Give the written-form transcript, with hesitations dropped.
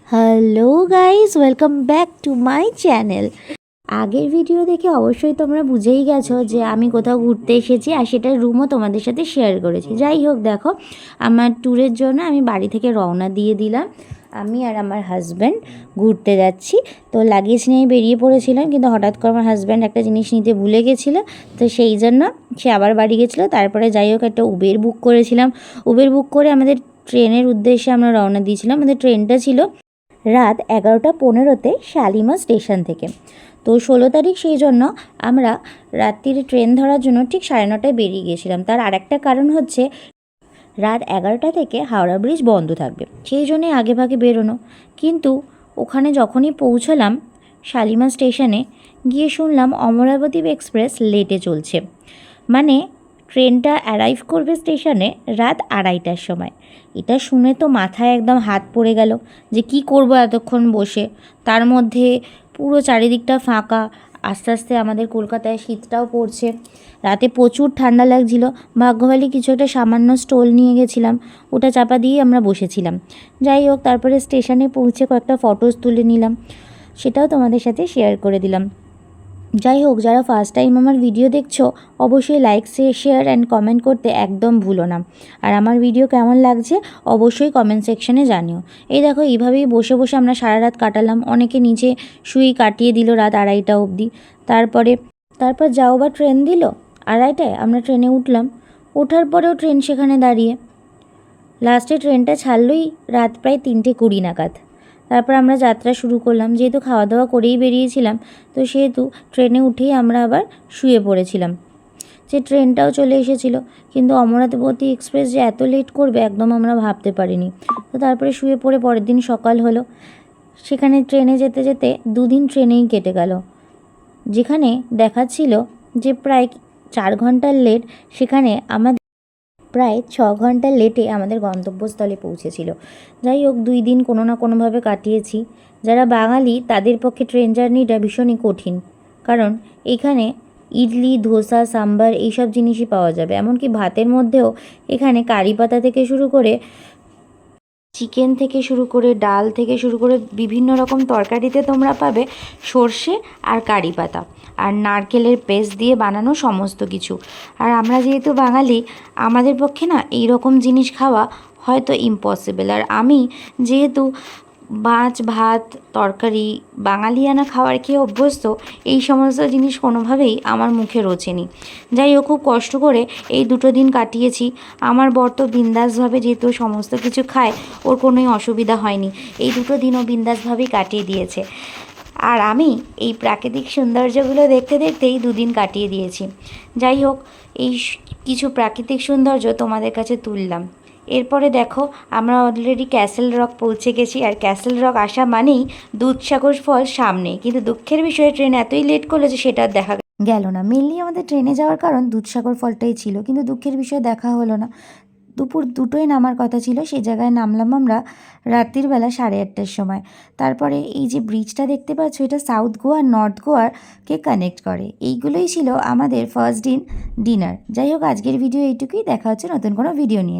Hello guys, welcome back to my channel. আগের video দেখে অবশ্যই তোমরা বুঝেই গেছো যে আমি কোথাও ঘুরতে এসেছি, আর সেটার রুমও তোমাদের সাথে শেয়ার করেছি। যাই হোক, দেখো আমার ট্যুরের জন্য আমি বাড়ি থেকে রওনা দিয়ে দিলাম। আমি আর আমার হাজব্যান্ড ঘুরতে যাচ্ছি। তো লাগেজ নিয়ে বেরিয়ে পড়েছিলাম, কিন্তু হঠাৎ করে আমার হাজব্যান্ড একটা জিনিস নিতে ভুলে গেছিলো, তো সেই জন্য সে আবার বাড়ি গেছিলো। তারপরে যাই হোক, একটা উবের বুক করেছিলাম। উবের বুক করে আমাদের ট্রেনের উদ্দেশ্যে আমরা রওনা দিয়েছিলাম। আমাদের ট্রেনটা ছিল রাত 11:15-তে শালিমার স্টেশন থেকে। তো 16 তারিখ, সেই জন্য আমরা রাত্রির ট্রেন ধরার জন্য ঠিক 9:30টায় বেরিয়ে গিয়েছিলাম। তার আরেকটা কারণ হচ্ছে রাত 11টা থেকে হাওড়া ব্রিজ বন্ধ থাকবে, সেই জন্যই আগে ভাগে বেরোনো। কিন্তু ওখানে যখনই পৌঁছলাম শালিমার স্টেশনে, গিয়ে শুনলাম অমরাবতী এক্সপ্রেস লেটে চলছে। মানে ট্রেনটা অ্যারাইভ করবে স্টেশনে রাত 2:30টার সময়। এটা শুনে তো মাথায় একদম হাত পড়ে গেল যে কি করব এতক্ষণ বসে। তার মধ্যে পুরো চারিদিকটা ফাঁকা। আস্তে আস্তে আমাদের কলকাতায় শীতটাও পড়ছে, রাতে প্রচুর ঠান্ডা লাগছিল। ভাগ্যভালী কিছু একটা সামান্য স্টোল নিয়ে গেছিলাম, ওটা চাপা দিয়ে আমরা বসেছিলাম। যাই হোক, তারপরে স্টেশনে পৌঁছে কয়েকটা ফটোস তুলে নিলাম, সেটাও তোমাদের সাথে শেয়ার করে দিলাম। যাই হোক, যারা ফার্স্ট টাইম আমার ভিডিও দেখছো অবশ্যই লাইক, শেয়ার অ্যান্ড কমেন্ট করতে একদম ভুলো না। আর আমার ভিডিও কেমন লাগছে অবশ্যই কমেন্ট সেকশনে জানিও। এই দেখো, এইভাবেই বসে বসে আমরা সারা রাত কাটালাম। অনেকে নিচে শুয়ে কাটিয়ে দিল রাত 2:30টা অবধি। তারপর যাও বা ট্রেন দিল 2:30টায়, আমরা ট্রেনে উঠলাম। ওঠার পরেও ট্রেন সেখানে দাঁড়িয়ে। লাস্টে ট্রেনটা ছাড়লই রাত প্রায় 3:20 নাগাদ। তারপর আমরা যাত্রা শুরু করলাম। যেহেতু খাওয়া দাওয়া করেই বেরিয়েছিলাম, তো সেহেতু ট্রেনে উঠেই আমরা আবার শুয়ে পড়েছিলাম। যে ট্রেনটাও চলে এসেছিলো, কিন্তু অমরাবতী এক্সপ্রেস যে এত লেট করবে একদম আমরা ভাবতে পারিনি। তো তারপরে শুয়ে পড়ে পরের দিন সকাল হলো। সেখানে ট্রেনে যেতে যেতে 2 দিন ট্রেনেই কেটে গেল। যেখানে দেখাচ্ছিল যে প্রায় 4 ঘন্টার লেট, সেখানে আমাদের প্রায় 6 ঘন্টা লেটে আমাদের গন্তব্যস্থলে পৌঁছেছিল। যাই হোক, 2 দিন কোনো না কোনোভাবে কাটিয়েছি। যারা বাঙালি তাদের পক্ষে ট্রেন জার্নিটা ভীষণই কঠিন, কারণ এখানে ইডলি, ধোসা, সাম্বার এইসব জিনিসই পাওয়া যাবে। এমনকি ভাতের মধ্যেও এখানে কারি পাতা থেকে শুরু করে চিকেন থেকে শুরু করে ডাল থেকে শুরু করে বিভিন্ন রকম তরকারিতে তোমরা পাবে সর্ষে আর কারি পাতা আর নারকেলের পেস্ট দিয়ে বানানো সমস্ত কিছু। আর আমরা যেহেতু বাঙালি, আমাদের পক্ষে না এই রকম জিনিস খাওয়া হয়তো ইম্পসিবল। আর আমি যেহেতু মাছ, ভাত, তরকারি বাঙালিয়ানা খাবার খেয়ে অভ্যস্ত, এই সমস্ত জিনিস কোনোভাবেই আমার মুখে রোচেনি। যাই হোক, খুব কষ্ট করে এই 2 দিন কাটিয়েছি। আমার বর তো বিন্দাসভাবে, যেহেতু সমস্ত কিছু খায়, ওর কোনোই অসুবিধা হয়নি। এই 2 দিনও বিন্দাসভাবেই কাটিয়ে দিয়েছে। আর আমি এই প্রাকৃতিক সৌন্দর্যগুলো দেখতে দেখতেই 2 দিন কাটিয়ে দিয়েছি। যাই হোক, এই কিছু প্রাকৃতিক সৌন্দর্য তোমাদের কাছে তুললাম। এরপরে দেখো, আমরা অলরেডি ক্যাসেল রক পৌঁছে গেছি। আর ক্যাসেল রক আসা মানেই দুধসাগর ফল সামনে। কিন্তু দুঃখের বিষয়ে ট্রেন এতই লেট করলো যে সেটা দেখা গেল না। মেনলি আমাদের ট্রেনে যাওয়ার কারণ দুধসাগর ফলটাই ছিল, কিন্তু দুঃখের বিষয়ে দেখা হলো না। দুপুর 2টোয় নামার কথা ছিল, সেই জায়গায় নামলাম আমরা রাত্রির বেলা 8:30টার সময়। তারপরে এই যে ব্রিজটা দেখতে পাচ্ছ, এটা সাউথ গোয়া আর নর্থ গোয়ারকে কানেক্ট করে। এইগুলোই ছিল আমাদের ফার্স্ট ডিনার। যাই হোক, আজকের ভিডিও এইটুকুই। দেখা হচ্ছে নতুন কোনো ভিডিও নিয়ে।